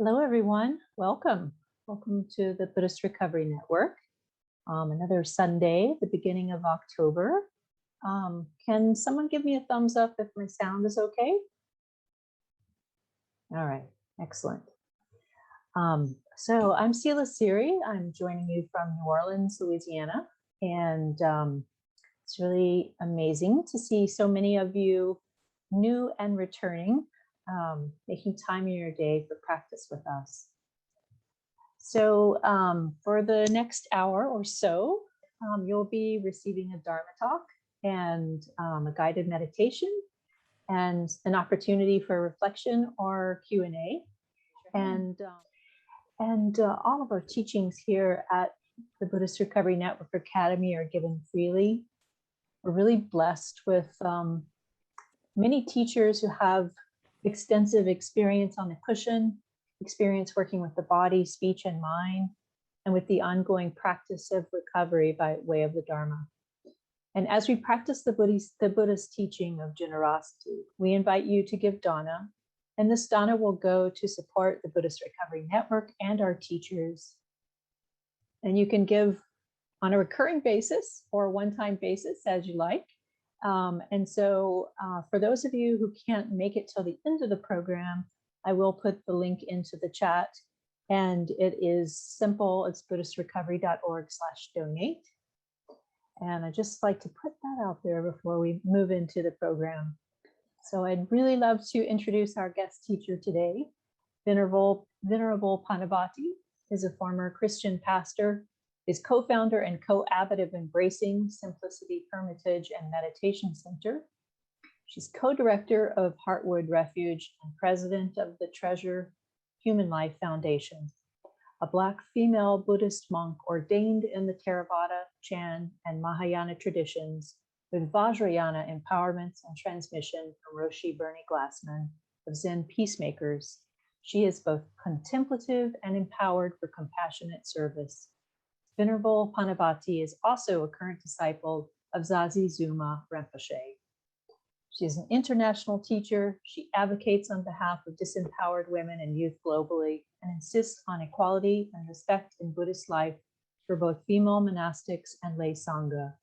Hello, everyone. Welcome. Welcome to the Buddhist Recovery Network. Another Sunday, the beginning of October. Can someone give me a thumbs up if my sound is okay? All right, excellent. So I'm Sila Siri. I'm joining you from New Orleans, Louisiana. And it's really amazing to see so many of you new and returning, making time in your day for practice with us. So for the next hour or so, you'll be receiving a Dharma talk and a guided meditation and an opportunity for reflection or Q&A. And all of our teachings here at the Buddhist Recovery Network Academy are given freely. We're really blessed with many teachers who have extensive experience on the cushion, experience working with the body, speech, and mind, and with the ongoing practice of recovery by way of the Dharma. And as we practice the Buddhist teaching of generosity, we invite you to give dana, and this dana will go to support the Buddhist Recovery Network and our teachers. And you can give on a recurring basis or a one-time basis as you like. And so for those of you who can't make it till the end of the program, I will put the link into the chat, and it is simple. It's buddhistrecovery.org/donate. And I'd just like to put that out there before we move into the program. So I'd really love to introduce our guest teacher today. Venerable Pannavati is a former Christian pastor, is co-founder and co-abbot of Embracing Simplicity Hermitage and Meditation Center. She's co-director of Heartwood Refuge and president of the Treasure Human Life Foundation, a Black female Buddhist monk ordained in the Theravada, Chan, and Mahayana traditions with Vajrayana empowerments and transmission from Roshi Glassman of Zen Peacemakers. She is both contemplative and empowered for compassionate service. Venerable Pannavati is also a current disciple of Zazi Zuma Rinpoche. She is an international teacher. She advocates on behalf of disempowered women and youth globally and insists on equality and respect in Buddhist life for both female monastics and lay sangha.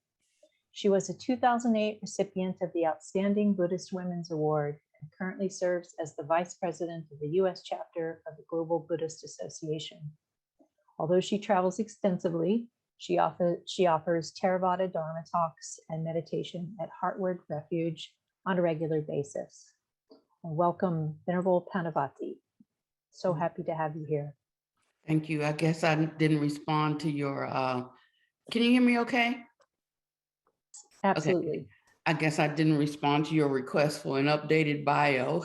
She was a 2008 recipient of the Outstanding Buddhist Women's Award and currently serves as the vice president of the US chapter of the Global Buddhist Association. Although she travels extensively, she offers Theravada Dharma talks and meditation at Heartwood Refuge on a regular basis. And welcome, Venerable Pannavati. So happy to have you here. Thank you. I guess I didn't respond to your, can you hear me okay? Absolutely. Okay. I guess I didn't respond to your request for an updated bio.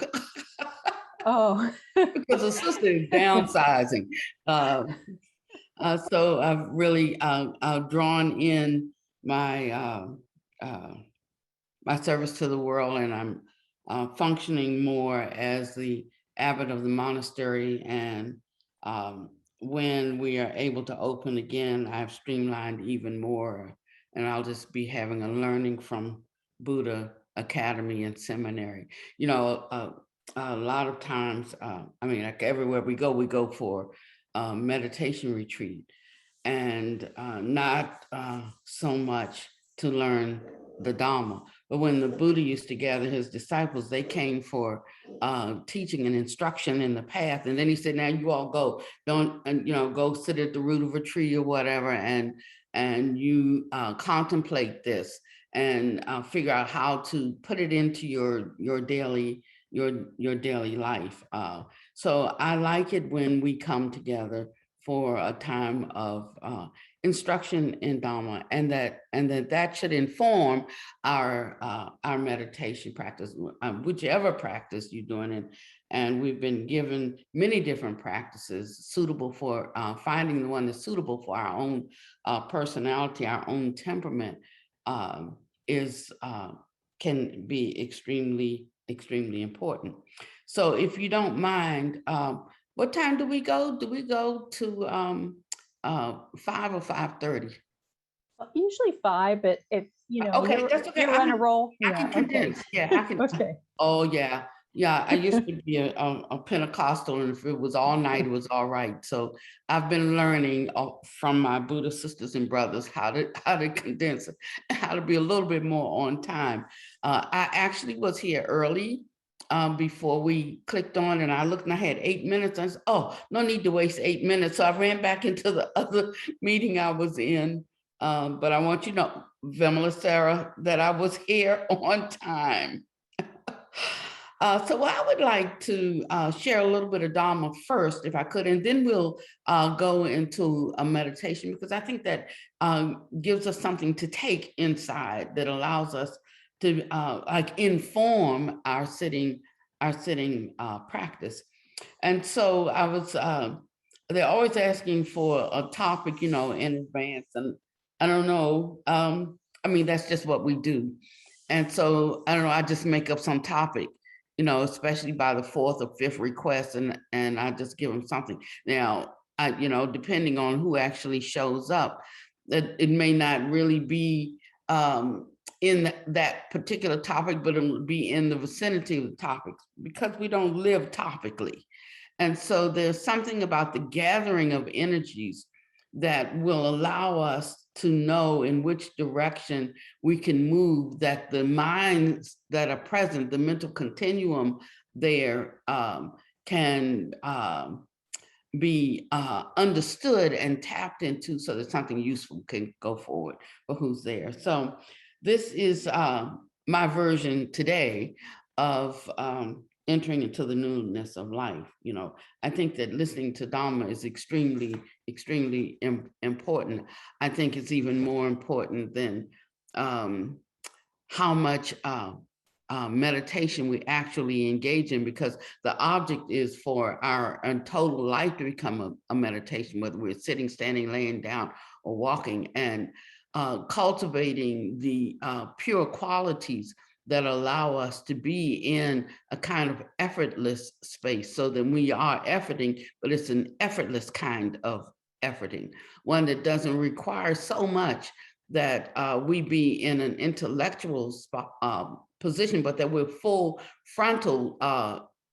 Oh. Because the sister is downsizing. So I've really drawn in my my service to the world, and I'm functioning more as the abbot of the monastery. And when we are able to open again, I've streamlined even more, and I'll just be having a learning from Buddha Academy and Seminary. You know, a lot of times, I mean, like everywhere we go for meditation retreat, and not so much to learn the Dhamma. But when the Buddha used to gather his disciples, they came for teaching and instruction in the path. And then he said, now you all go, go sit at the root of a tree or whatever, and you contemplate this and figure out how to put it into your daily life. So I like it when we come together for a time of instruction in Dhamma, and that should inform our meditation practice, whichever practice you're doing. And we've been given many different practices suitable for finding the one that's suitable for our own personality, our own temperament, can be extremely important. So if you don't mind, what time do we go? Do we go to 5 or 5:30? Usually 5, but if okay, that's okay. You're on a roll. I can condense. Okay. Yeah, I can. Okay. Oh yeah, Yeah, I used to be a Pentecostal, and if it was all night, it was all right. So I've been learning from my Buddhist sisters and brothers how to condense it, how to be a little bit more on time. I actually was here early before we clicked on, and I looked and I had 8 minutes. I said, "Oh, no need to waste 8 minutes." So I ran back into the other meeting I was in. But I want you to know, Vimala Sarah, that I was here on time. So I would like to share a little bit of Dhamma first, if I could, and then we'll go into a meditation, because I think that gives us something to take inside that allows us to like inform our sitting practice. And so I was, they're always asking for a topic, you know, in advance, and I don't know. I mean, that's just what we do. And so I don't know, I just make up some topic, you know, especially by the fourth or fifth request, and I just give them something. Now, you know, depending on who actually shows up, that it may not really be in that particular topic, but it'll be in the vicinity of the topics, because we don't live topically. And so there's something about the gathering of energies that will allow us to know in which direction we can move, that the minds that are present, the mental continuum there can be understood and tapped into, so that something useful can go forward for who's there. So this is my version today of entering into the newness of life. You know, I think that listening to Dhamma is extremely, extremely important. I think it's even more important than how much meditation we actually engage in, because the object is for our total life to become a meditation, whether we're sitting, standing, laying down, or walking, and cultivating the pure qualities that allow us to be in a kind of effortless space, so that we are efforting, but it's an effortless kind of efforting, one that doesn't require so much that we be in an intellectual position, but that we're full frontal,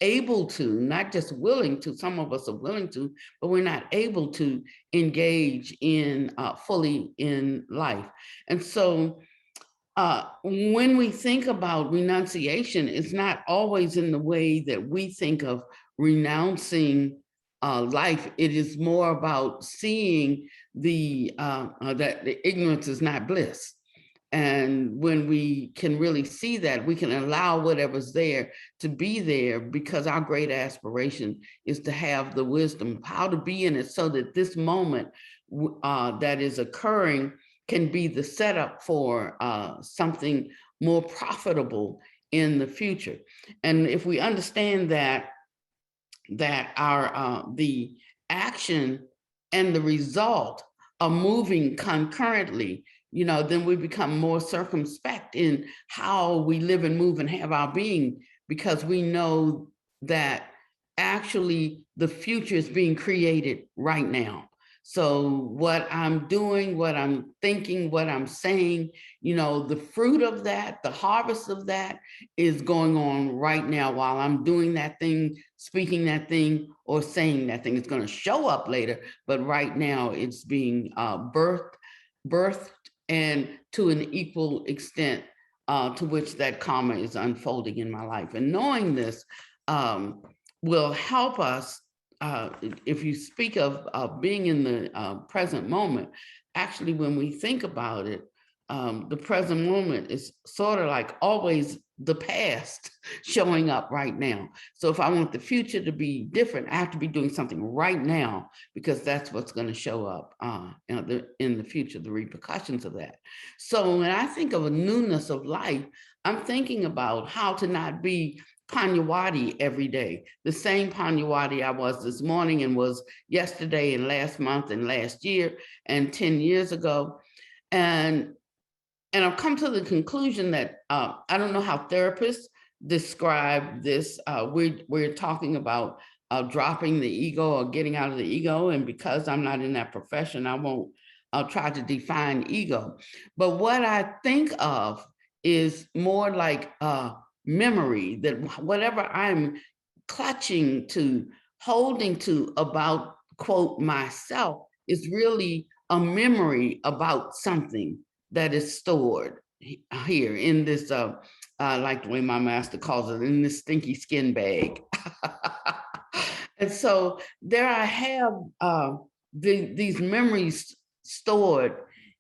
able to, not just willing to. Some of us are willing to, but we're not able to engage in fully in life. And so when we think about renunciation, it's not always in the way that we think of renouncing life. It is more about seeing that the ignorance is not bliss. And when we can really see that, we can allow whatever's there to be there, because our great aspiration is to have the wisdom of how to be in it, so that this moment that is occurring can be the setup for something more profitable in the future. And if we understand that our the action and the result are moving concurrently, you know, then we become more circumspect in how we live and move and have our being, because we know that actually the future is being created right now. So what I'm doing, what I'm thinking, what I'm saying, you know, the fruit of that, the harvest of that is going on right now while I'm doing that thing, speaking that thing, or saying that thing. It's going to show up later, but right now it's being birthed, and to an equal extent to which that karma is unfolding in my life. And knowing this will help us. If you speak of being in the present moment, actually, when we think about it, the present moment is sort of like always the past showing up right now. So if I want the future to be different, I have to be doing something right now, because that's what's going to show up in the future, the repercussions of that. So when I think of a newness of life, I'm thinking about how to not be Pannavati every day, the same Pannavati I was this morning and was yesterday and last month and last year and 10 years ago. And I've come to the conclusion that I don't know how therapists describe this. We're talking about dropping the ego or getting out of the ego. And because I'm not in that profession, I'll try to define ego. But what I think of is more like memory, that whatever I'm clutching to, holding to about, quote, myself, is really a memory about something that is stored here in this, like the way my master calls it, in this stinky skin bag. And so there I have these memories stored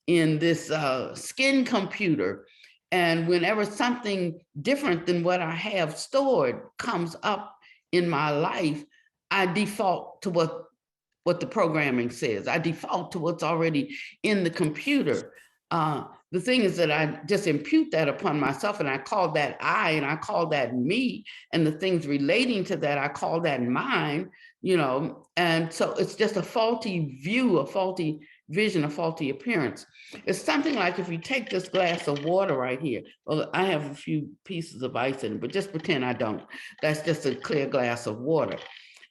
in this skin computer. And whenever something different than what I have stored comes up in my life, I default to what the programming says. I default to what's already in the computer. The thing is that I just impute that upon myself, and I call that I, and I call that me, and the things relating to that, I call that mine, you know, and so it's just a faulty view, a faulty vision, a faulty appearance. It's something like if you take this glass of water right here, well, I have a few pieces of ice in it, but just pretend I don't. That's just a clear glass of water.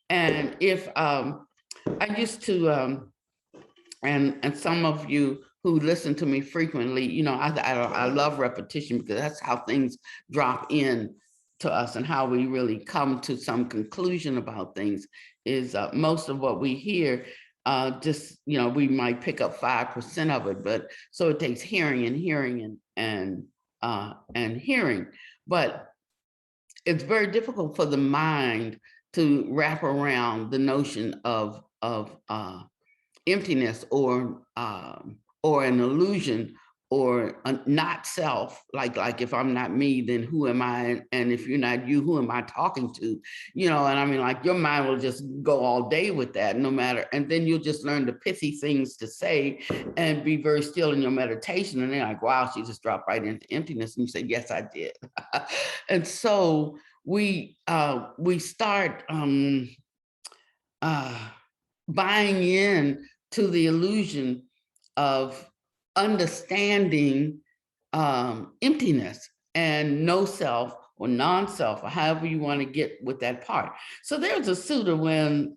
And if I used to, and some of you who listen to me frequently, you know, I love repetition because that's how things drop in to us, and how we really come to some conclusion about things is most of what we hear, just, you know, we might pick up 5% of it, but so it takes hearing and hearing and hearing. But it's very difficult for the mind to wrap around the notion of emptiness or an illusion or a not self. Like if I'm not me, then who am I? And if you're not you, who am I talking to? You know, and I mean, like your mind will just go all day with that, no matter. And then you'll just learn the pithy things to say and be very still in your meditation. And they're like, wow, she just dropped right into emptiness. And you say, yes, I did. And so we start buying in to the illusion of understanding emptiness and no self or non-self, or however you want to get with that part. So there's a sutta when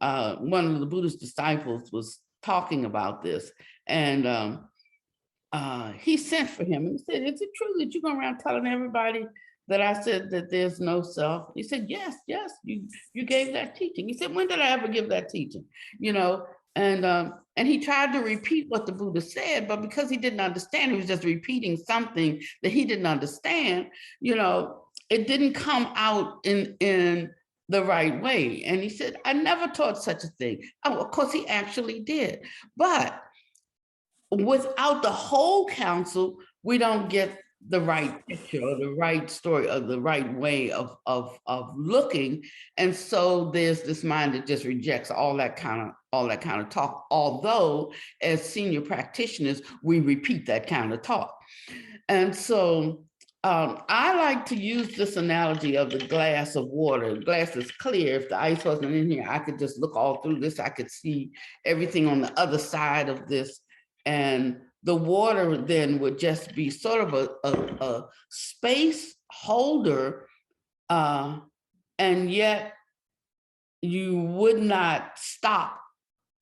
one of the Buddhist disciples was talking about this, and he sent for him and said, is it true that you're going around telling everybody that I said that there's no self? He said, yes, you gave that teaching. He said, when did I ever give that teaching? You know, and he tried to repeat what the Buddha said, but because he didn't understand, he was just repeating something that he didn't understand, you know, it didn't come out in the right way. And he said, I never taught such a thing. Oh, of course he actually did. But without the whole counsel, we don't get the right picture or the right story or the right way of looking. And so there's this mind that just rejects all that kind of talk. Although as senior practitioners, we repeat that kind of talk. And so I like to use this analogy of the glass of water. The glass is clear. If the ice wasn't in here, I could just look all through this. I could see everything on the other side of this. And the water then would just be sort of a space holder, and yet you would not stop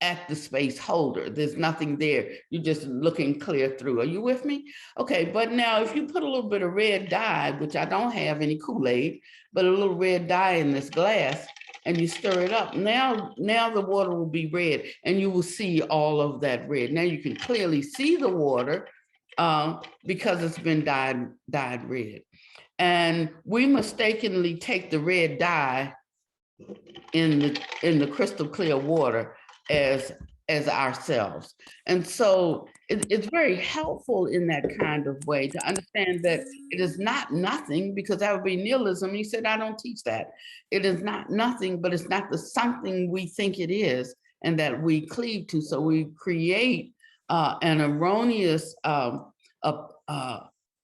at the space holder. There's nothing there. You're just looking clear through. Are you with me? Okay, but now if you put a little bit of red dye, which I don't have any Kool-Aid, but a little red dye in this glass, and you stir it up, now the water will be red, and you will see all of that red. Now you can clearly see the water because it's been dyed red. And we mistakenly take the red dye in the crystal clear water as ourselves. And so it's very helpful in that kind of way to understand that it is not nothing, because that would be nihilism. He said, I don't teach that. It is not nothing, but it's not the something we think it is and that we cleave to. So we create an erroneous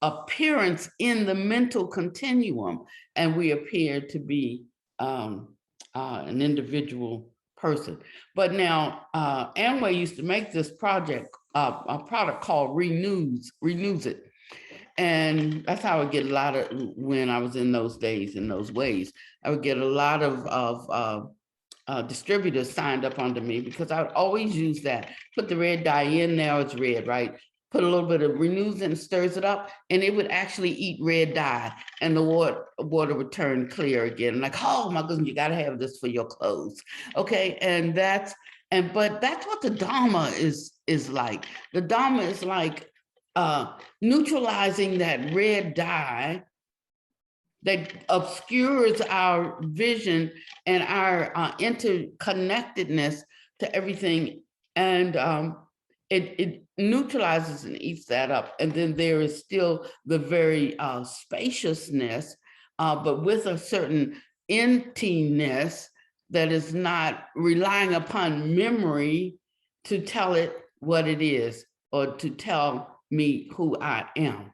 appearance in the mental continuum, and we appear to be an individual person. But now Amway used to make this project, a product called Renews It. And that's how I would get a lot of, when I was in those days, in those ways, I would get a lot of distributors signed up under me, because I would always use that. Put the red dye in, now it's red, right? put a little bit of renews and stirs it up, and it would actually eat red dye, and the water would turn clear again. Like, oh my goodness, you got to have this for your clothes. Okay, but that's what the Dhamma is like. The Dhamma is like neutralizing that red dye that obscures our vision and our interconnectedness to everything, and it neutralizes and eats that up. And then there is still the very spaciousness, but with a certain emptiness that is not relying upon memory to tell it what it is or to tell me who I am.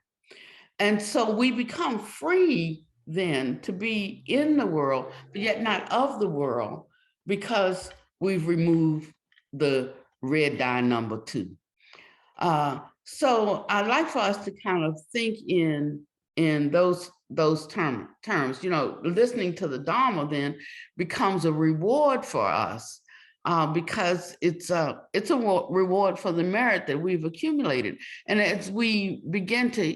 And so we become free then to be in the world, but yet not of the world, because we've removed the red dye number 2. So I'd like for us to kind of think in those terms. You know, listening to the Dhamma then becomes a reward for us, because it's a reward for the merit that we've accumulated. And as we begin to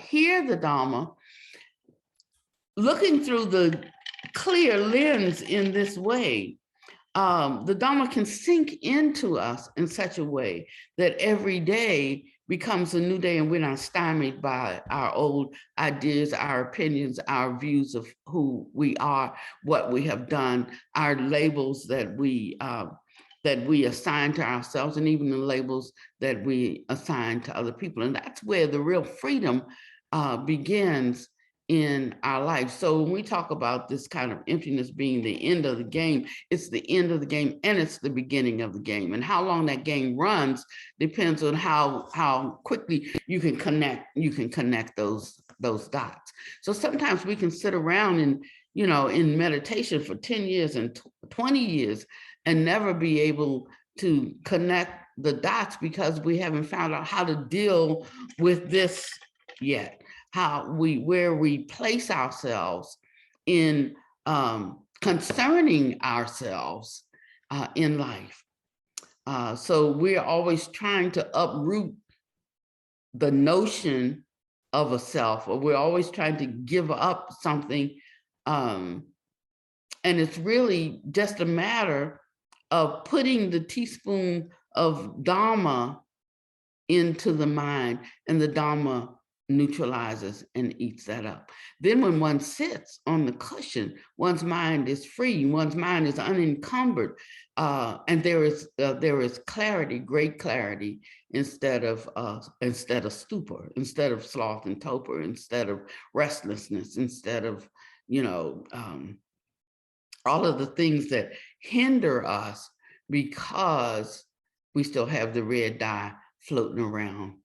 hear the Dhamma, looking through the clear lens in this way, the Dhamma can sink into us in such a way that every day becomes a new day, and we're not stymied by our old ideas, our opinions, our views of who we are, what we have done, our labels that we assign to ourselves, and even the labels that we assign to other people. And that's where the real freedom begins in our life. So when we talk about this kind of emptiness being the end of the game, it's the end of the game and it's the beginning of the game. And how long that game runs depends on how quickly you can connect those dots. So sometimes we can sit around in meditation for 10 years and 20 years and never be able to connect the dots because we haven't found out how to deal with this yet. Where we place ourselves in concerning ourselves in life. So we're always trying to uproot the notion of a self, or we're always trying to give up something. And it's really just a matter of putting the teaspoon of Dhamma into the mind, and the Dhamma neutralizes and eats that up. Then when one sits on the cushion, one's mind is free, one's mind is unencumbered, and there is clarity, great clarity, instead of stupor, instead of sloth and torpor, instead of restlessness, instead of all of the things that hinder us because we still have the red dye floating around,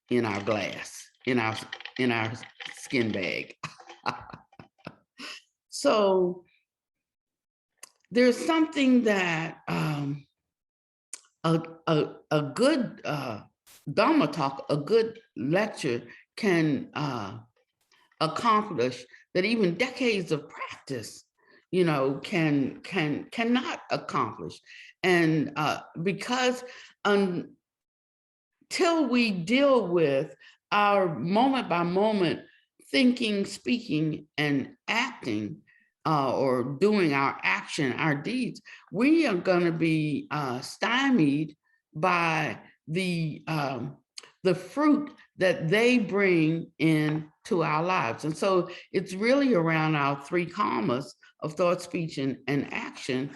in our glass, in our skin bag. So there's something that a good Dhamma talk, a good lecture can accomplish that even decades of practice, cannot accomplish. And because until we deal with our moment by moment thinking, speaking, and acting, or doing our action, our deeds, we are going to be stymied by the fruit that they bring into our lives. And so it's really around our 3 karmas of thought, speech, and action.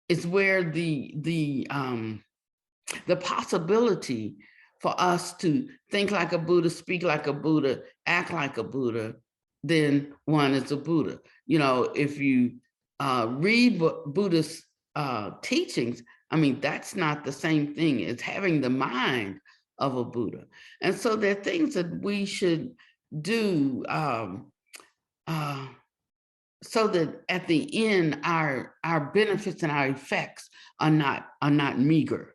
Is where the possibility for us to think like a Buddha, speak like a Buddha, act like a Buddha, then one is a Buddha. If you read Buddhist teachings, that's not the same thing as having the mind of a Buddha. And so there are things that we should do so that at the end, our benefits and our effects are not meager.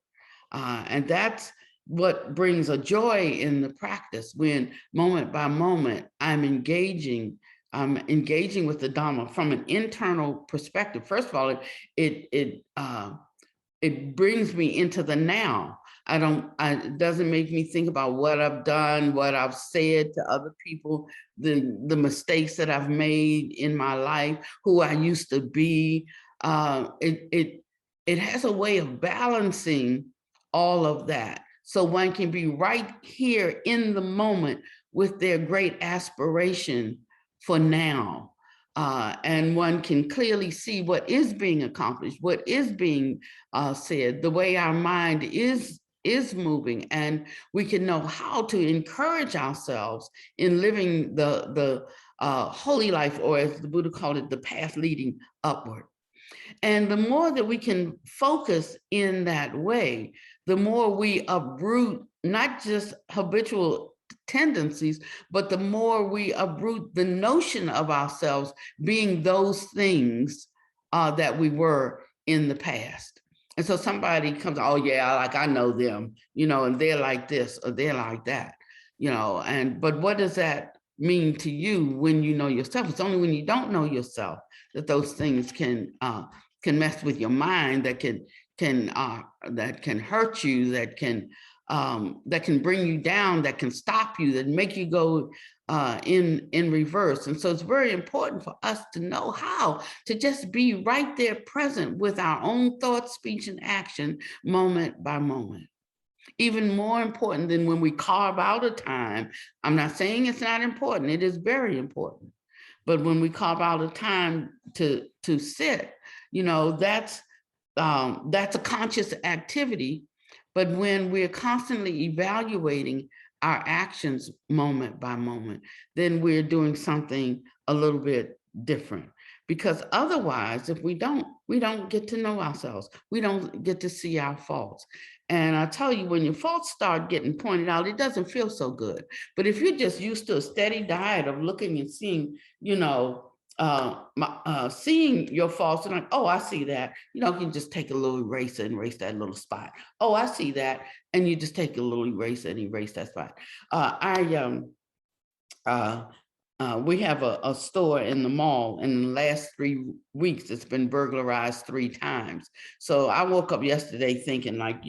And that's what brings a joy in the practice, when moment by moment I'm engaging with the Dhamma from an internal perspective. First of all, it brings me into the now. It doesn't make me think about what I've done, what I've said to other people, the mistakes that I've made in my life, who I used to be. It has a way of balancing all of that. So one can be right here in the moment with their great aspiration for now. And one can clearly see what is being accomplished, what is being said, the way our mind is moving, and we can know how to encourage ourselves in living the holy life, or as the Buddha called it, the path leading upward. And the more that we can focus in that way, the more we uproot not just habitual tendencies, but the more we uproot the notion of ourselves being those things that we were in the past. And so somebody comes, oh yeah, like I know them, and they're like this or they're like that, but what does that mean to you when you know yourself? It's only when you don't know yourself that those things can mess with your mind, that can hurt you, that can bring you down, that can stop you, that make you go in reverse. And so it's very important for us to know how to just be right there present with our own thought, speech, and action moment by moment. Even more important than when we carve out a time. I'm not saying it's not important, it is very important. But when we carve out a time to sit, that's a conscious activity. But when we're constantly evaluating our actions moment by moment, then we're doing something a little bit different. Because otherwise, if we don't get to know ourselves, we don't get to see our faults. And I tell you, when your faults start getting pointed out, it doesn't feel so good. But if you're just used to a steady diet of looking and seeing, seeing your faults and like, oh, I see that, you can just take a little eraser and erase that little spot. Oh, I see that. And you just take a little eraser and erase that spot. We have a store in the mall. In the last 3 weeks, it's been burglarized 3 times. So I woke up yesterday thinking like,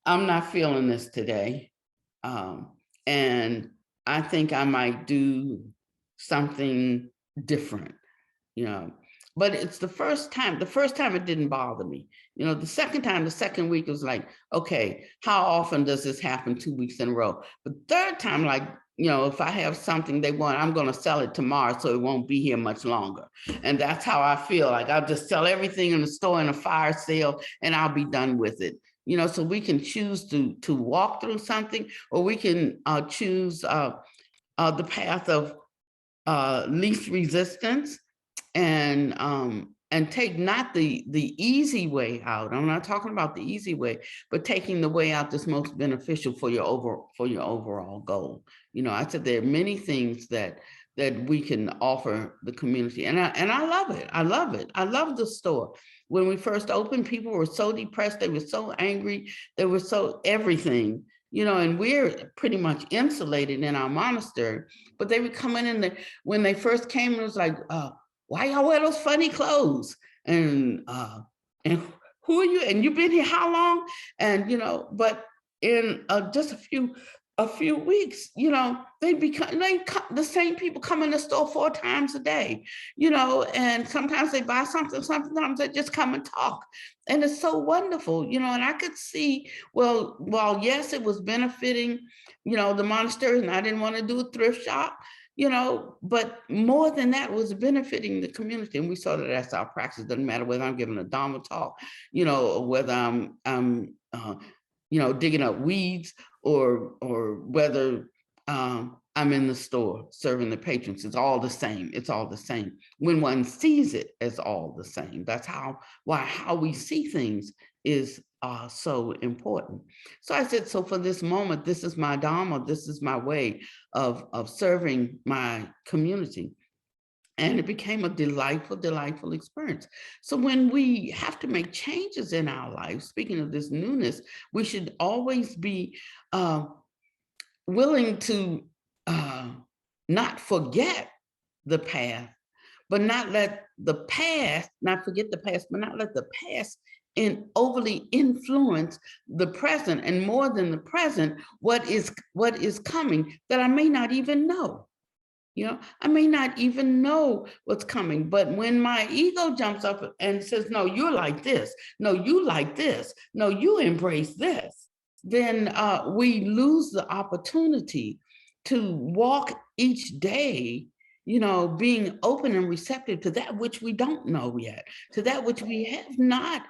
I'm not feeling this today. And I think I might do something different, but it's the first time it didn't bother me. The second week was like, okay, how often does this happen 2 weeks in a row? But third time, like, if I have something they want, I'm going to sell it tomorrow, so it won't be here much longer. And that's how I feel. Like I'll just sell everything in the store in a fire sale and I'll be done with it. So we can choose to walk through something, or we can choose the path of least resistance and take not the easy way out. I'm not talking about the easy way, but taking the way out that's most beneficial for your overall goal. I said there are many things that we can offer the community, and I love it. I love it. I love the store. When we first opened, people were so depressed. They were so angry. They were so everything. And we're pretty much insulated in our monastery, but they would come in when they first came, it was like, why y'all wear those funny clothes? And who are you? And you've been here how long? And, but in just a few weeks, the same people come in the store 4 times a day, and sometimes they buy something, sometimes they just come and talk. And it's so wonderful, and I could see, well, while yes, it was benefiting, the monastery, and I didn't want to do a thrift shop, but more than that was benefiting the community. And we saw that that's our practice. Doesn't matter whether I'm giving a Dhamma talk, or whether I'm digging up weeds, or whether I'm in the store serving the patrons. It's all the same. It's all the same when one sees it as all the same. That's how we see things is so important. So I said, so for this moment, this is my Dhamma. This is my way of serving my community. And it became a delightful, delightful experience. So when we have to make changes in our life, speaking of this newness, we should always be willing to not forget the past, but not let the past, not forget the past, but not let the past overly influence the present, and more than the present, what is coming that I may not even know. I may not even know what's coming, but when my ego jumps up and says, no, you're like this, no, you like this, no, you embrace this, then we lose the opportunity to walk each day, being open and receptive to that which we don't know yet, to that which we have not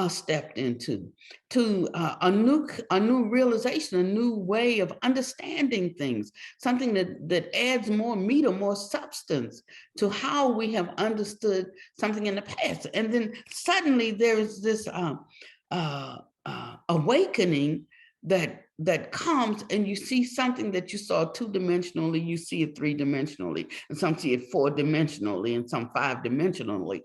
stepped into, to a new realization, a new way of understanding things, something that adds more meat or more substance to how we have understood something in the past. And then suddenly there's this awakening that comes, and you see something that you saw two-dimensionally, you see it three-dimensionally, and some see it four-dimensionally, and some five-dimensionally.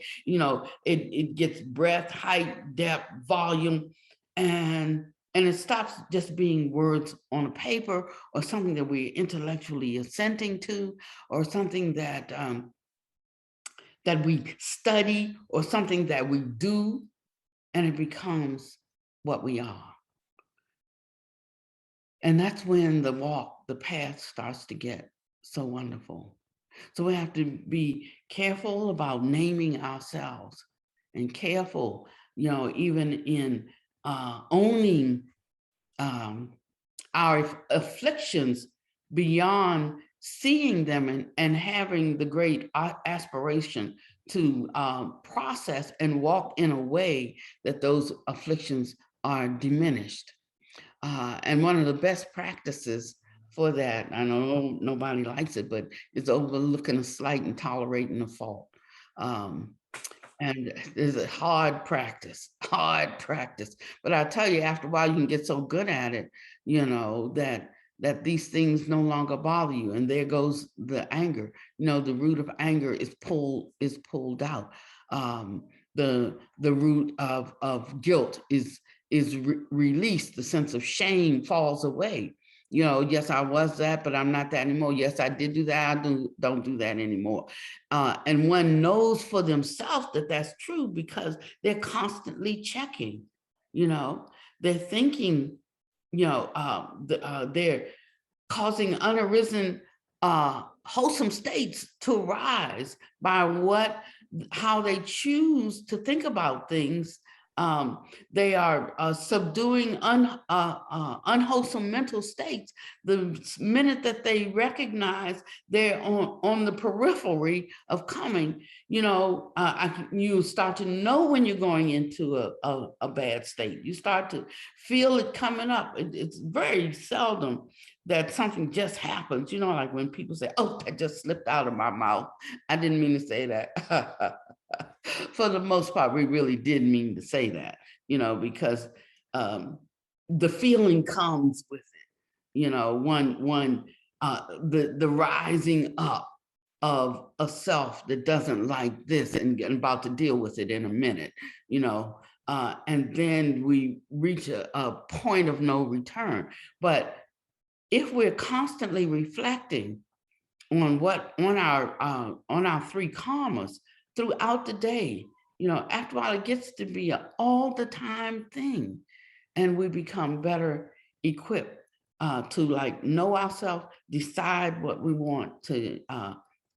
It gets breadth, height, depth, volume, and it stops just being words on a paper, or something that we're intellectually assenting to, or something that we study, or something that we do, and it becomes what we are. And that's when the path starts to get so wonderful. So we have to be careful about naming ourselves, and careful, even in owning our afflictions beyond seeing them and having the great aspiration to process and walk in a way that those afflictions are diminished. And one of the best practices for that, I know nobody likes it, but it's overlooking a slight and tolerating a fault. And it's a hard practice. But I tell you, after a while, you can get so good at it, that these things no longer bother you. And there goes the anger. The root of anger is pulled out. The root of guilt is released. The sense of shame falls away. Yes, I was that, but I'm not that anymore. Yes, I did do that. I don't do that anymore. And one knows for themselves that that's true, because they're constantly checking. They're thinking, they're causing unarisen wholesome states to arise by how they choose to think about things. They are subduing unwholesome mental states the minute that they recognize they're on the periphery of coming. You start to know when you're going into a bad state. You start to feel it coming up. It's very seldom that something just happens, like when people say, oh, that just slipped out of my mouth. I didn't mean to say that. For the most part, we really did mean to say that, because the feeling comes with it, the rising up of a self that doesn't like this and about to deal with it in a minute, and then we reach a point of no return. But if we're constantly reflecting on our three karmas throughout the day, after a while it gets to be an all the time thing, and we become better equipped to know ourselves, decide what we want to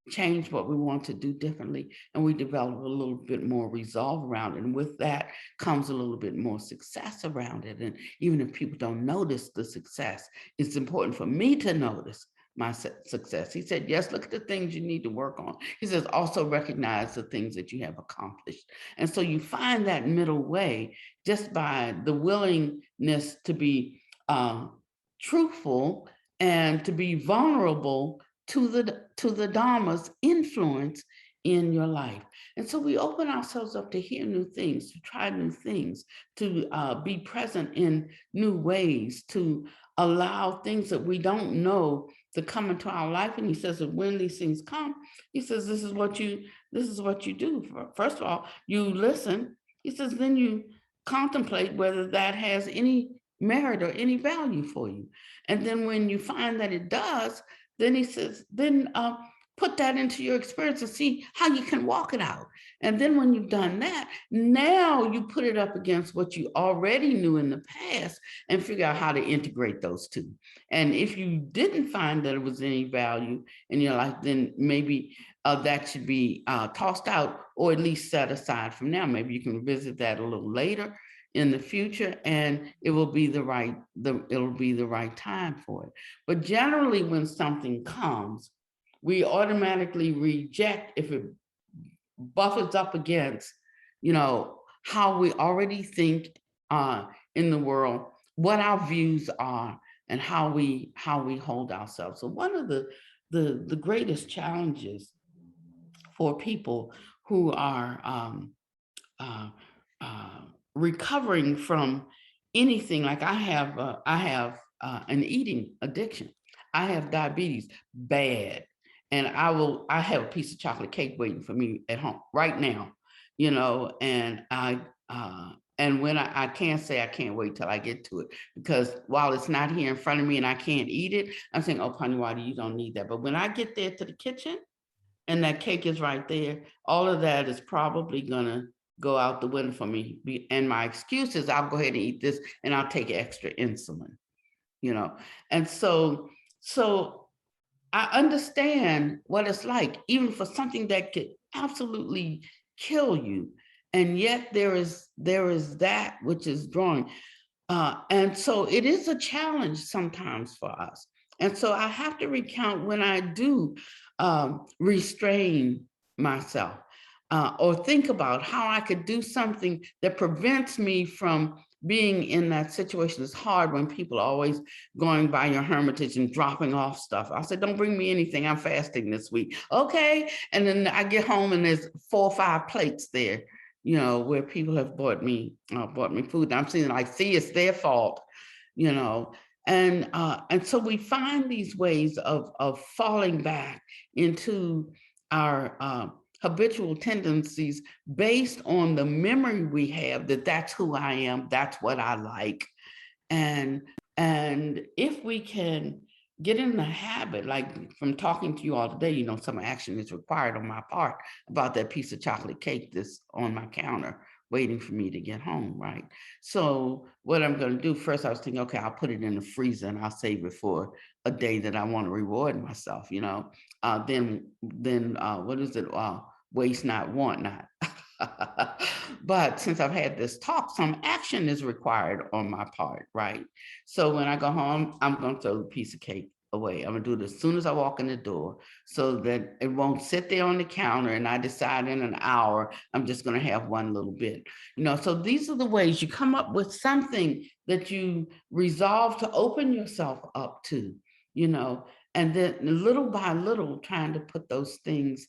change, what we want to do differently, and we develop a little bit more resolve around it. And with that comes a little bit more success around it. And even if people don't notice the success, it's important for me to notice my success. He said, yes, look at the things you need to work on. He says, also recognize the things that you have accomplished. And so you find that middle way just by the willingness to be truthful and to be vulnerable to the Dhamma's influence in your life. And so we open ourselves up to hear new things, to try new things, to be present in new ways, to allow things that we don't know to come into our life. And he says that when these things come, he says, this is what you do. First of all, you listen. He says, then you contemplate whether that has any merit or any value for you. And then when you find that it does, then he says, then put that into your experience and see how you can walk it out. And then when you've done that, now you put it up against what you already knew in the past and figure out how to integrate those two. And if you didn't find that it was any value in your life, then maybe that should be tossed out or at least set aside from now. Maybe you can revisit that a little later in the future, and it will be the right time for it. But generally, when something comes, we automatically reject if it buffers up against, how we already think in the world, what our views are, and how we hold ourselves. So one of the greatest challenges for people who are recovering from anything, like I have an eating addiction. I have diabetes, bad. And I have a piece of chocolate cake waiting for me at home right now, and and when I can't say I can't wait till I get to it, because while it's not here in front of me and I can't eat it, I'm saying, oh, Pannavati, you don't need that. But when I get there to the kitchen and that cake is right there, all of that is probably gonna go out the window for me. And my excuse is I'll go ahead and eat this and I'll take extra insulin, And so I understand what it's like, even for something that could absolutely kill you. And yet there is that which is drawing. And so it is a challenge sometimes for us. And so I have to recount when I do restrain myself or think about how I could do something that prevents me from being in that situation. Is hard when people are always going by your Hermitage and dropping off stuff. I said, don't bring me anything. I'm fasting this week. Okay. And then I get home and there's 4 or 5 plates there, where people have bought me food. And I'm saying, like, see, it's their fault, And so we find these ways of falling back into our habitual tendencies based on the memory we have that that's who I am, that's what I like. And if we can get in the habit, like from talking to you all today, some action is required on my part about that piece of chocolate cake that's on my counter waiting for me to get home, right? So what I'm going to do first, I was thinking, okay, I'll put it in the freezer and I'll save it for a day that I want to reward myself, then what is it? Waste not, want not. But since I've had this talk, some action is required on my part, right? So when I go home, I'm going to throw the piece of cake away. I'm going to do it as soon as I walk in the door so that it won't sit there on the counter and I decide in an hour, I'm just going to have one little bit. So these are the ways you come up with something that you resolve to open yourself up to, and then little by little trying to put those things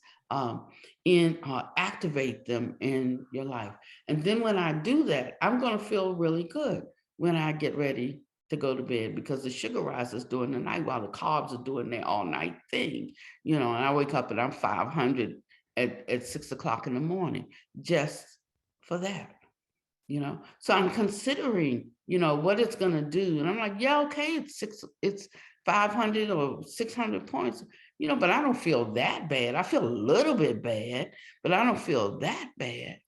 activate them in your life. And then when I do that, I'm going to feel really good when I get ready to go to bed, because the sugar rises during the night while the carbs are doing their all night thing, and I wake up and I'm 500 at 6 o'clock in the morning just for that, So I'm considering, what it's going to do. And I'm like, yeah, okay, it's 500 or 600 points, but I don't feel that bad. I feel a little bit bad, but I don't feel that bad,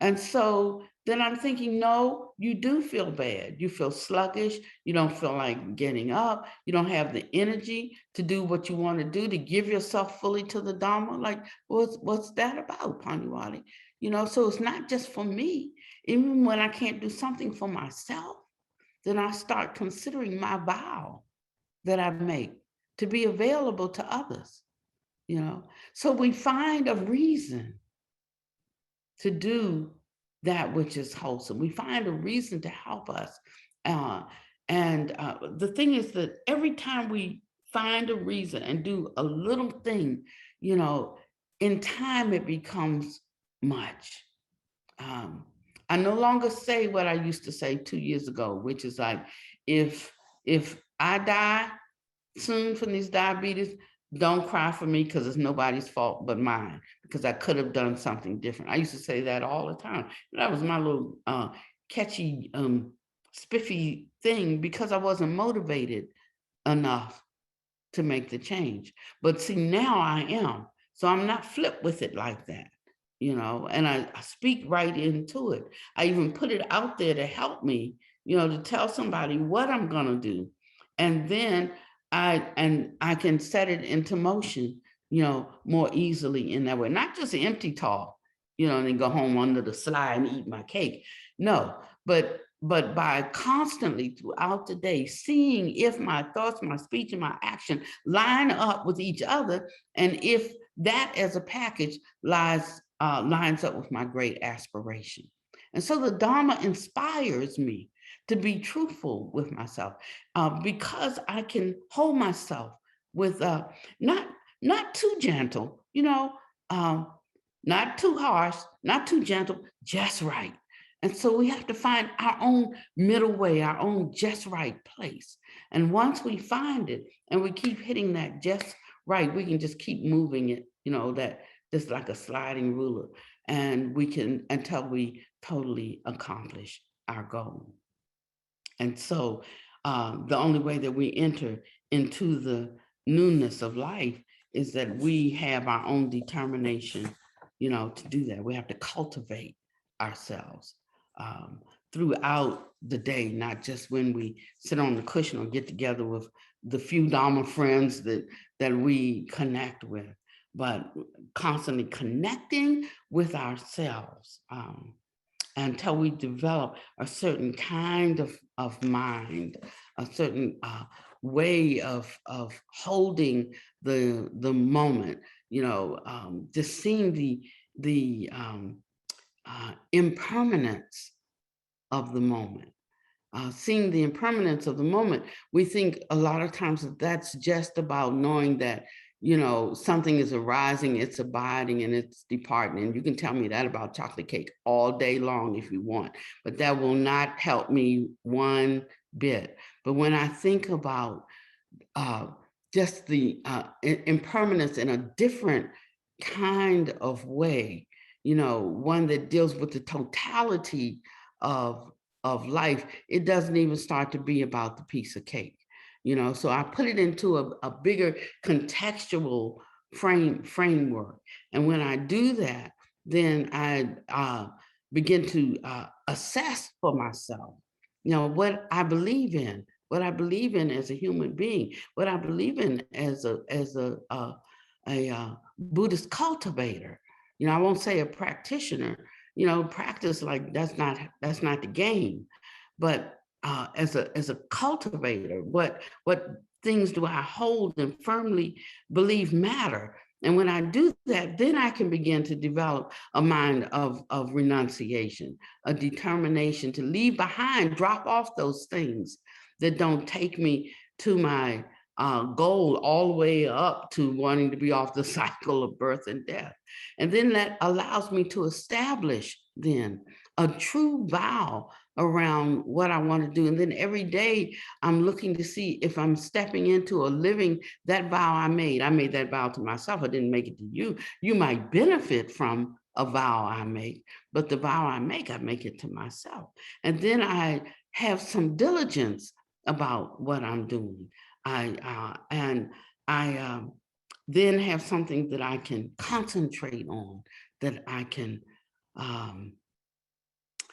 And so then I'm thinking, no, you do feel bad. You feel sluggish. You don't feel like getting up. You don't have the energy to do what you want to do, to give yourself fully to the Dhamma. Like, what's that about, Pannavati? So it's not just for me. Even when I can't do something for myself, then I start considering my vow that I make to be available to others, So we find a reason to do that which is wholesome. We find a reason to help us. The thing is that every time we find a reason and do a little thing, in time it becomes much. I no longer say what I used to say 2 years ago, which is like, if I die soon from these diabetes, don't cry for me, because it's nobody's fault but mine, because I could have done something different. I used to say that all the time. That was my little catchy, spiffy thing, because I wasn't motivated enough to make the change. But see, now I am. So I'm not flipped with it like that, and I speak right into it. I even put it out there to help me, to tell somebody what I'm going to do. And then I can set it into motion, more easily in that way. Not just an empty talk, and then go home under the slide and eat my cake. No, but by constantly throughout the day, seeing if my thoughts, my speech, and my action line up with each other, and if that as a package lines up with my great aspiration. And so the Dharma inspires me to be truthful with myself, because I can hold myself with not too gentle, not too harsh, not too gentle, just right. And so we have to find our own middle way, our own just right place. And once we find it and we keep hitting that just right, we can just keep moving it, that just like a sliding ruler. And we can until we totally accomplish our goal. And so the only way that we enter into the newness of life is that we have our own determination, to do that. We have to cultivate ourselves throughout the day, not just when we sit on the cushion or get together with the few Dharma friends that we connect with, but constantly connecting with ourselves until we develop a certain kind of mind, a certain way of holding the moment, just seeing the impermanence of the moment. Seeing the impermanence of the moment, we think a lot of times that that's just about knowing that, something is arising, it's abiding, and it's departing. And you can tell me that about chocolate cake all day long if you want, but that will not help me one bit. But when I think about just the impermanence in a different kind of way, one that deals with the totality of life, it doesn't even start to be about the piece of cake. So I put it into a bigger contextual framework. And when I do that, then I begin to assess for myself, what I believe in, as a human being, what I believe in as a Buddhist cultivator. I won't say a practitioner. Practice, like that's not the game, but as a cultivator, what things do I hold and firmly believe matter? And when I do that, then I can begin to develop a mind of renunciation, a determination to leave behind, drop off those things that don't take me to my goal, all the way up to wanting to be off the cycle of birth and death. And then that allows me to establish then a true vow around what I want to do. And then every day I'm looking to see if I'm stepping into or living that vow I made. I made that vow to myself. I didn't make it to you. You might benefit from a vow I make, but the vow I make it to myself. And then I have some diligence about what I'm doing. I then have something that I can concentrate on, that I can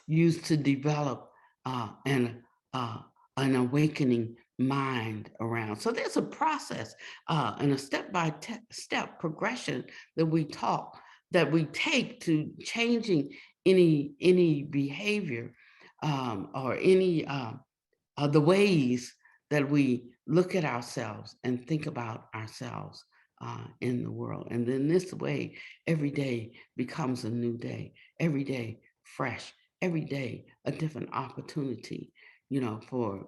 use to develop an awakening mind around. So there's a process and a step-by-step progression that we take to changing any behavior or any the ways that we look at ourselves and think about ourselves in the world. And then this way, every day becomes a new day, every day fresh, every day a different opportunity, for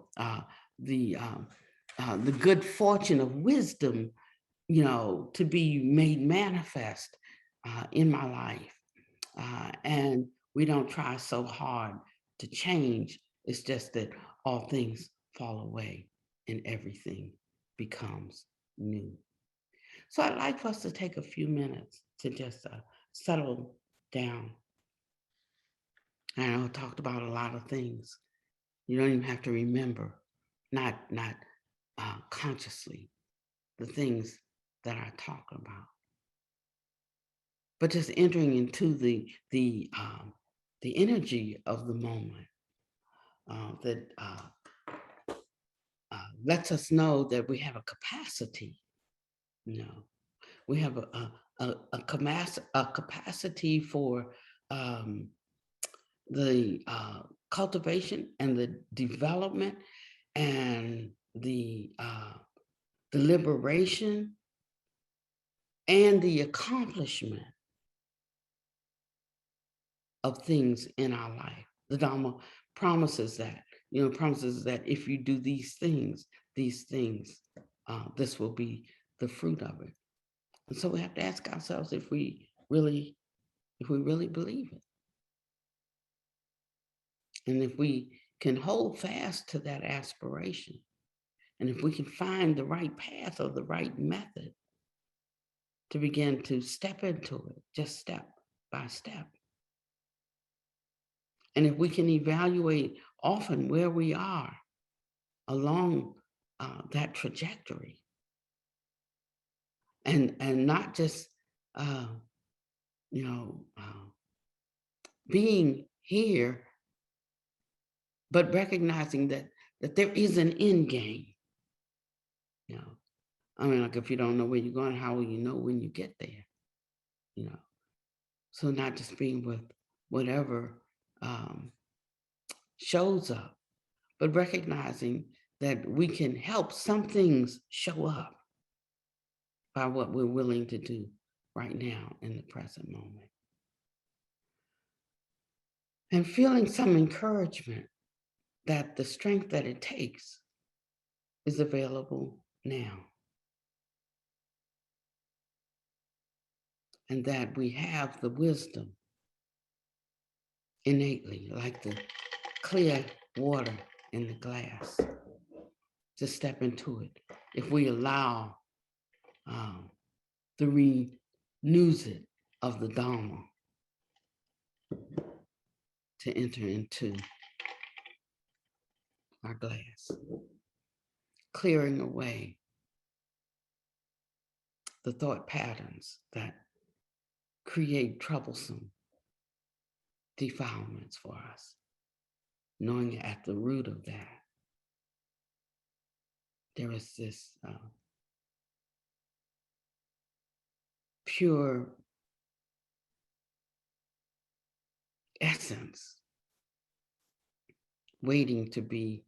the good fortune of wisdom, to be made manifest in my life. And we don't try so hard to change. It's just that all things fall away and everything becomes new. So I'd like for us to take a few minutes to just settle down. I know I talked about a lot of things. You don't even have to remember, not consciously, the things that I talk about, but just entering into the energy of the moment that lets us know that we have a capacity. You know, we have a capacity for the cultivation and the development and the liberation and the accomplishment of things in our life. The Dhamma promises that, promises that if you do these things, this will be the fruit of it. And so we have to ask ourselves if we really believe it. And if we can hold fast to that aspiration, and if we can find the right path or the right method to begin to step into it, just step by step. And if we can evaluate often where we are along that trajectory, and not just being here, but recognizing that there is an end game. I mean, like, if you don't know where you're going, how will you know when you get there? So not just being with whatever shows up, but recognizing that we can help some things show up by what we're willing to do right now in the present moment. And feeling some encouragement that the strength that it takes is available now. And that we have the wisdom innately, like the clear water in the glass, to step into it if we allow the renewal of the Dhamma to enter into our glass, clearing away the thought patterns that create troublesome defilements for us, knowing at the root of that there is this pure essence waiting to be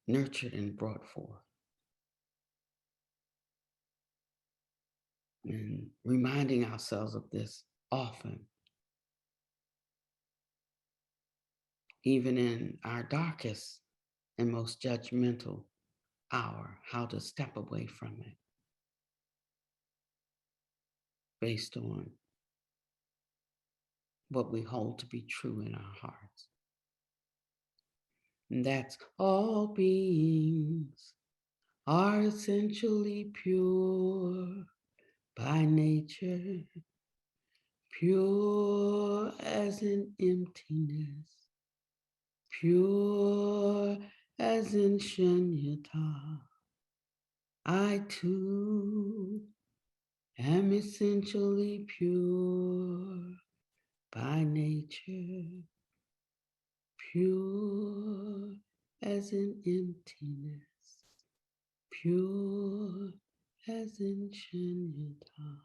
nurtured and brought forth. And reminding ourselves of this often, even in our darkest and most judgmental hour, how to step away from it based on what we hold to be true in our hearts. And that's all beings are essentially pure by nature, pure as in emptiness, pure as in shunyata. I too am essentially pure by nature, pure as in emptiness, pure as in shunyata.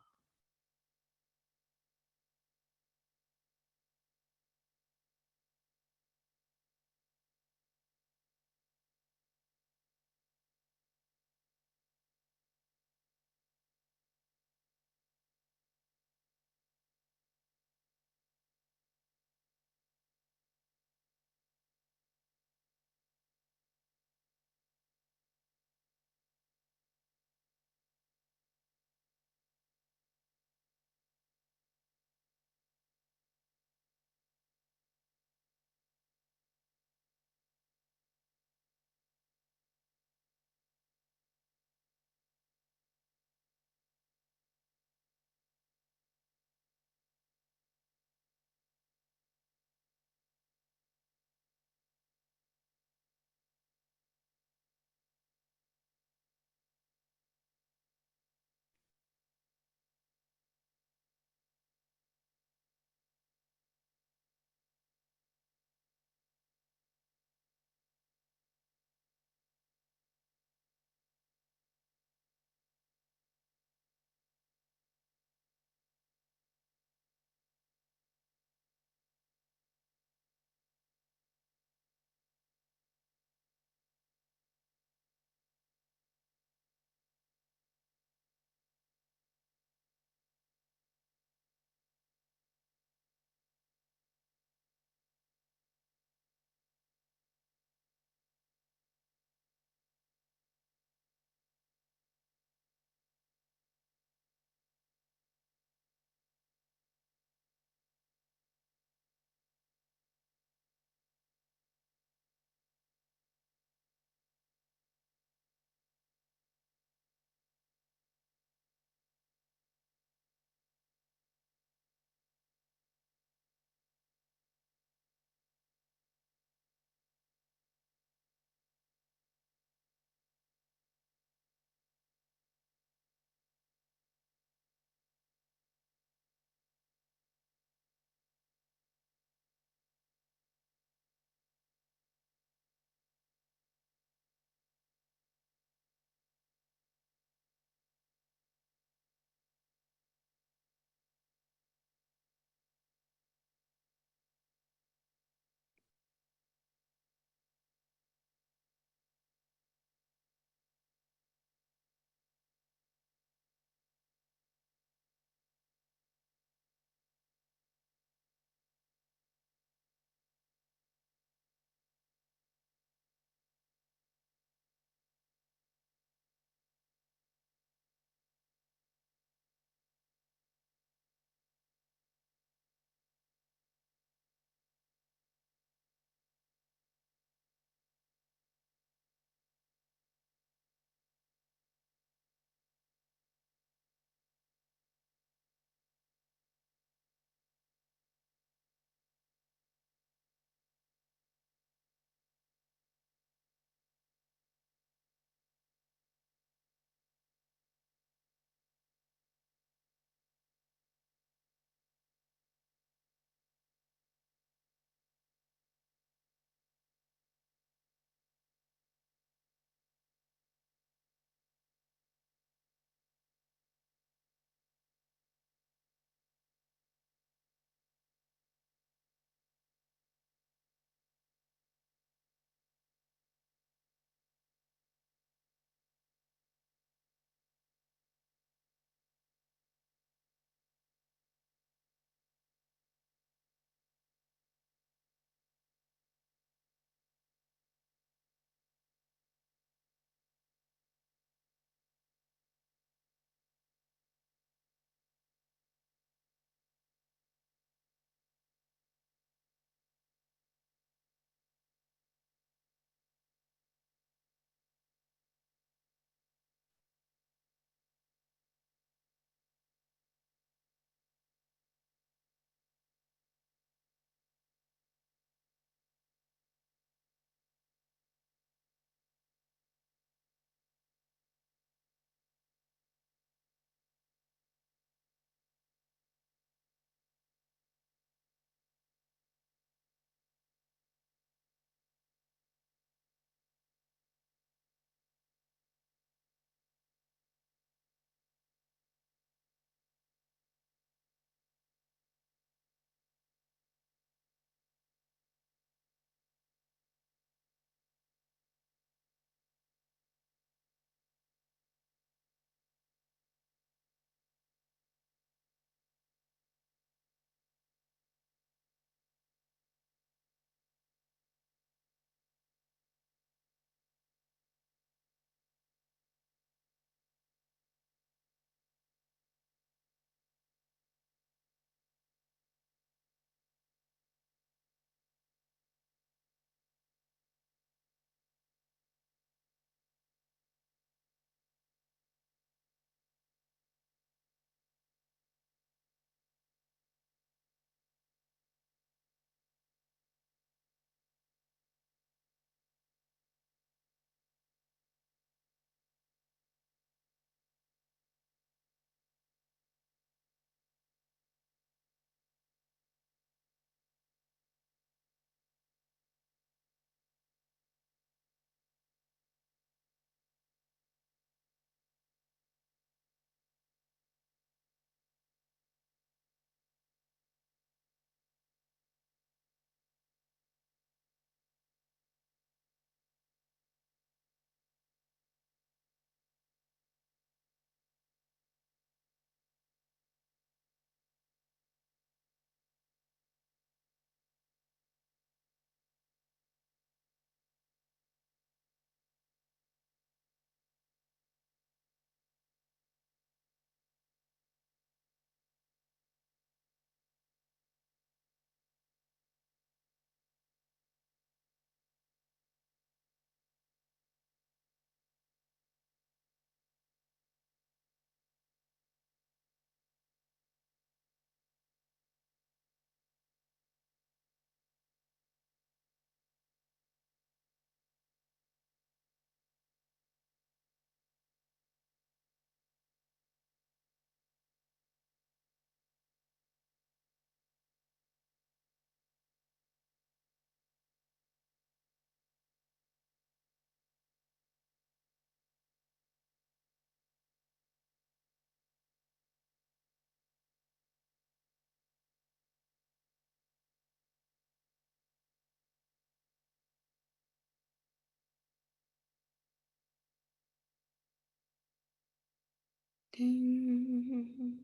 Ding.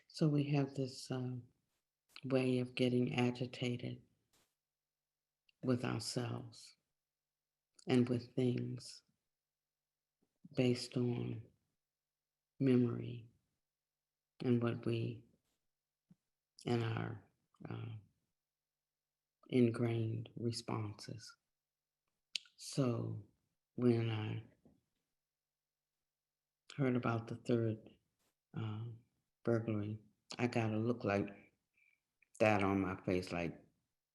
So we have this way of getting agitated with ourselves and with things based on memory and what we and our ingrained responses. So when I heard about the third burglary, I got a look like that on my face, like,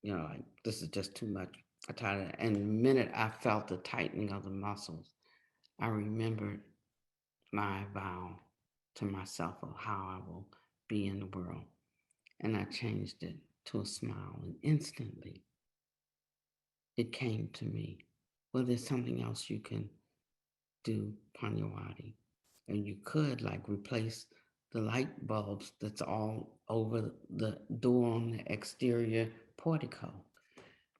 like this is just too much. I tried it. And the minute I felt the tightening of the muscles, I remembered my vow to myself of how I will be in the world. And I changed it to a smile. And instantly it came to me, well, there's something else you can do, Pannavati. And you could like replace the light bulbs that's all over the door on the exterior portico.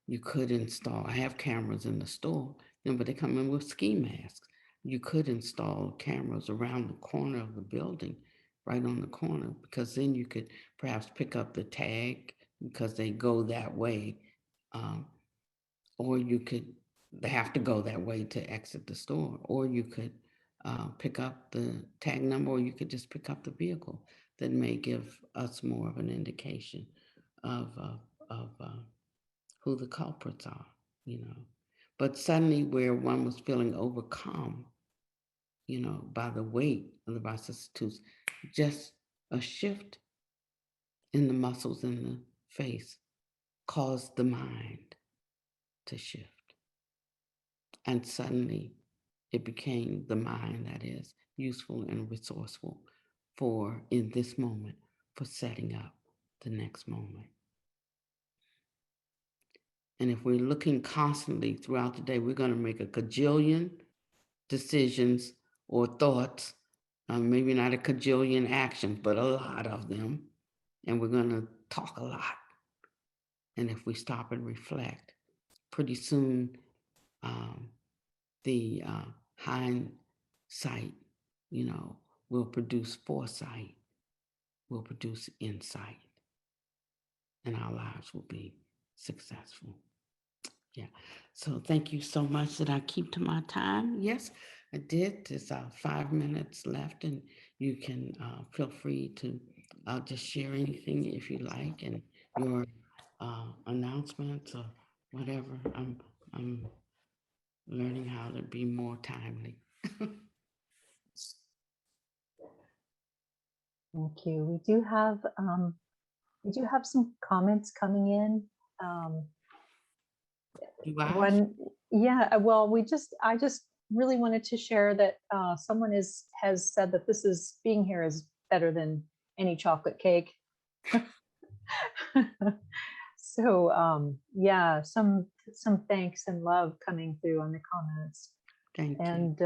You could install, I have cameras in the store, but they come in with ski masks. You could install cameras around the corner of the building, right on the corner, because then you could perhaps pick up the tag because they go that way. Or you could, they have to go that way to exit the store, or you could pick up the tag number, or you could just pick up the vehicle. That may give us more of an indication of who the culprits are, But suddenly, where one was feeling overcome, by the weight of the vicissitudes, just a shift in the muscles in the face caused the mind to shift. And suddenly, it became the mind that is useful and resourceful for, in this moment, for setting up the next moment. And if we're looking constantly throughout the day, we're going to make a cajillion decisions or thoughts, maybe not a cajillion actions, but a lot of them. And we're going to talk a lot. And if we stop and reflect, pretty soon the hindsight, will produce foresight, will produce insight, and our lives will be successful. Yeah. So thank you so much. Did I keep to my time? Yes, I did. There's 5 minutes left, and you can feel free to just share anything if you like, and your announcements or whatever. I'm learning how to be more timely. Thank you. We do have some comments coming in. One, yeah. Well, I just really wanted to share that someone has said that being here is better than any chocolate cake. So yeah, some thanks and love coming through on the comments. Thank you. And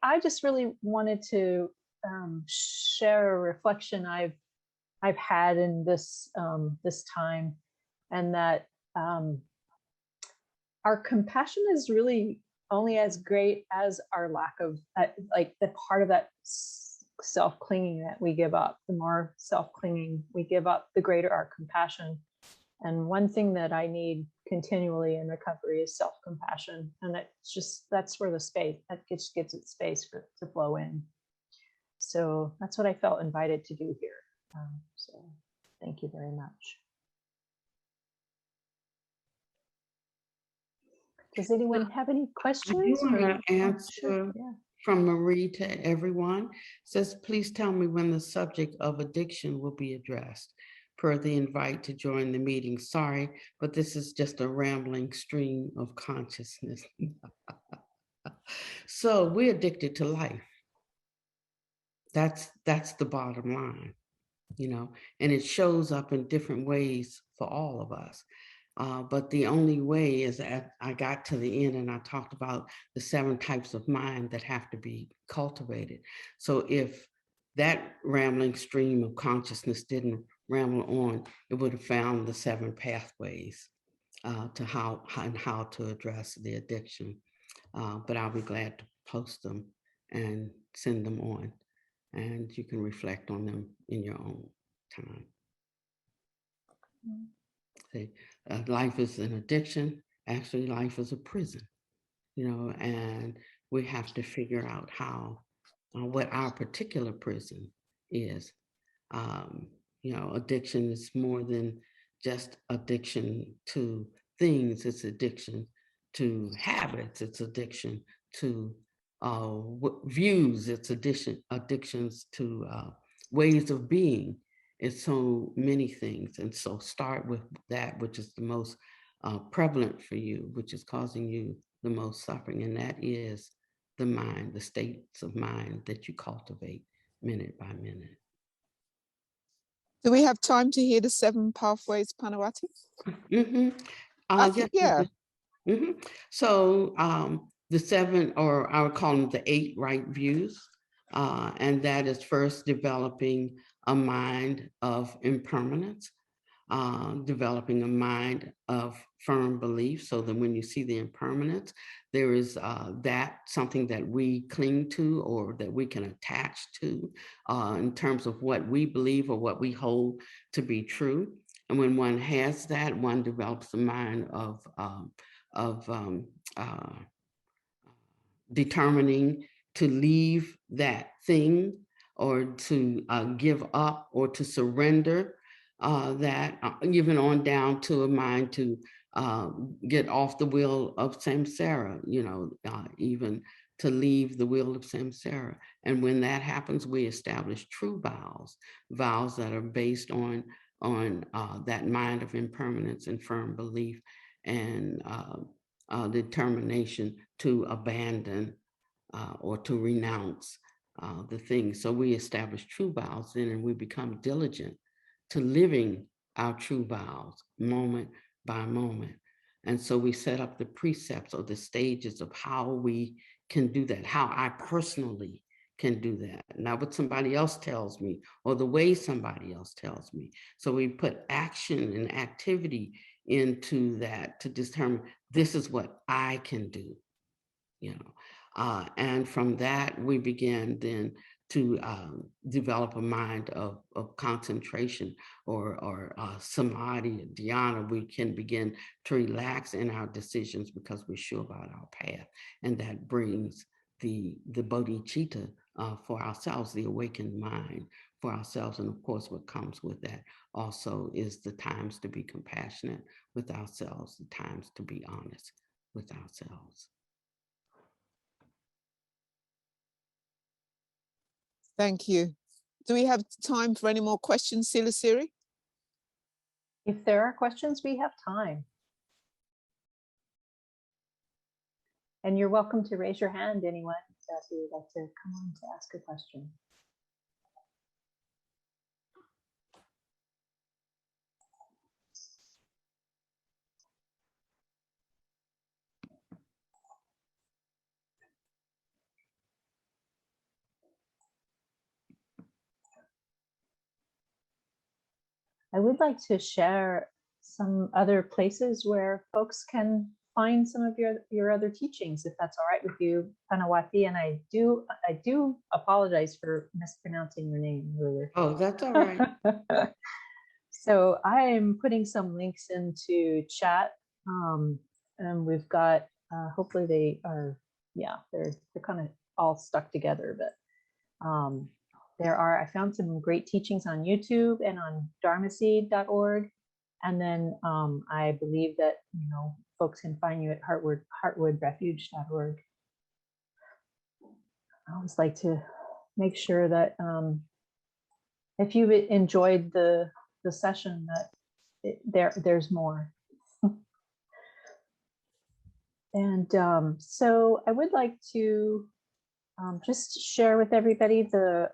I just really wanted to share a reflection I've had in this time, and that our compassion is really only as great as our lack of like the part of that self-clinging that we give up. The more self-clinging we give up, the greater our compassion. And one thing that I need continually in recovery is self-compassion. And that's where the space, that just gives it space to flow in. So that's what I felt invited to do here. So thank you very much. Does anyone have any questions? I do want to answer from Marie to everyone. It says, please tell me when the subject of addiction will be addressed per the invite to join the meeting. Sorry, but this is just a rambling stream of consciousness. So we're addicted to life. That's the bottom line, and it shows up in different ways for all of us. But the only way is that I got to the end and I talked about the 7 types of mind that have to be cultivated. So if that rambling stream of consciousness didn't ramble on, it would have found the 7 pathways to how to address the addiction. But I'll be glad to post them and send them on, and you can reflect on them in your own time. See, life is an addiction. Actually, life is a prison, and we have to figure out how, what our particular prison is. Addiction is more than just addiction to things. It's addiction to habits. It's addiction to views. It's addictions to ways of being. It's so many things. And so start with that which is the most prevalent for you, which is causing you the most suffering. And that is the mind, the states of mind that you cultivate minute by minute. Do we have time to hear the 7 pathways, Pannavati? Mm-hmm. Yes, yeah. Mm-hmm. So the 7, or I would call them the 8 right views. And that is first developing a mind of impermanence, developing a mind of firm belief, so that when you see the impermanence, there is that something that we cling to or that we can attach to in terms of what we believe or what we hold to be true. And when one has that, one develops a mind of determining to leave that thing, or to give up, or to surrender that, even on down to a mind to get off the wheel of samsara, even to leave the wheel of samsara. And when that happens, we establish true vows that are based on that mind of impermanence and firm belief, and determination to abandon or to renounce the things. So we establish true vows then, and we become diligent to living our true vows moment by moment. And so we set up the precepts or the stages of how we can do that, how I personally can do that, not what somebody else tells me or the way somebody else tells me. So we put action and activity into that to determine this is what I can do, and from that we begin then to develop a mind of concentration or samadhi, dhyana. We can begin to relax in our decisions because we're sure about our path, and that brings the bodhicitta for ourselves, the awakened mind for ourselves. And of course, what comes with that also is the times to be compassionate with ourselves, the times to be honest with ourselves. Thank you. Do we have time for any more questions, Silasiri? If there are questions, we have time. And you're welcome to raise your hand, anyone, if you would like to come on to ask a question. I would like to share some other places where folks can find some of your other teachings, if that's all right with you, Pannavati. And I do apologize for mispronouncing your name earlier. Oh, that's all right. So I am putting some links into chat, and we've got hopefully they are, yeah, they're kind of all stuck together, but I found some great teachings on YouTube and on dharmaseed.org. And then I believe that, folks can find you at heartwoodrefuge.org. I always like to make sure that if you enjoyed the session, that there's more. And so I would like to just share with everybody the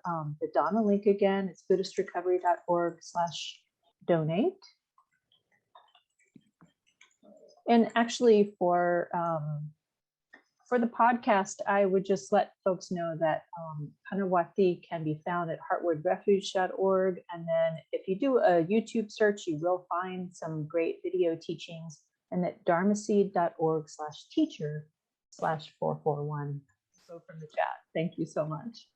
Dhamma link again. It's buddhistrecovery.org/donate. And actually for for the podcast, I would just let folks know that Pannavati can be found at heartwoodrefuge.org. And then if you do a YouTube search, you will find some great video teachings, and at dharmaseed.org/teacher/441. So from the chat. Thank you so much.